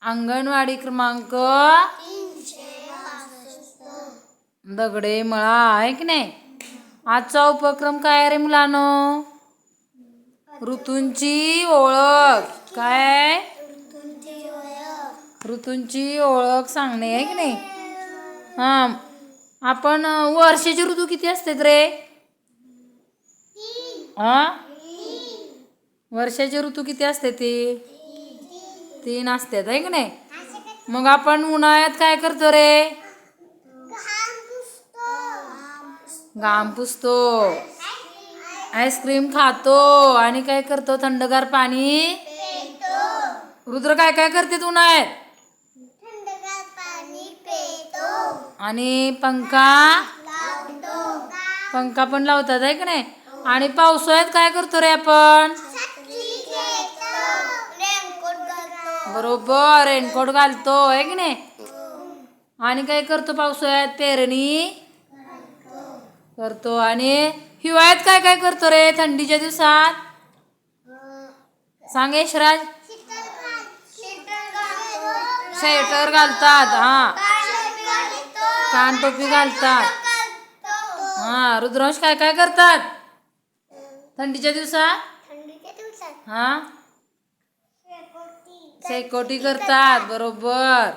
अंगणवाडी क्रमांक दगडे मळा आहे की नाही. आजचा उपक्रम काय आहे रे मुलांनो? ऋतूंची ओळख. काय? ऋतूंची ओळख सांगणे आहे की नाही. हा, आपण वर्षाचे ऋतू किती असतात रे? हा, वर्षाचे ऋतू किती असते? ते 3 असतात आहे की नाही. मग आपण उन्हाळ्यात काय करतो रे? घाम पुसतो, आईस्क्रीम खातो आणि काय करतो? थंडगार पाणी. रुद्र काय काय करते उन्हाळ्यात? आणि पंखा पण लावतात आहे की नाही. आणि पावसाळ्यात काय करतो रे आपण? बरोबर, रेनकोट घालतो आहे की नाही. आणि काय करतो पावसाळ्यात? पेरणी करतो. आणि हिवाळ्यात काय काय करतो रे थंडीच्या दिवसात? सांग यशराज. स्वेटर घालतात. हा, कानटोपी घालतात. हा, रुद्रांश काय काय करतात थंडीच्या दिवसात? हा, शेकोटी करतात. बरोबर.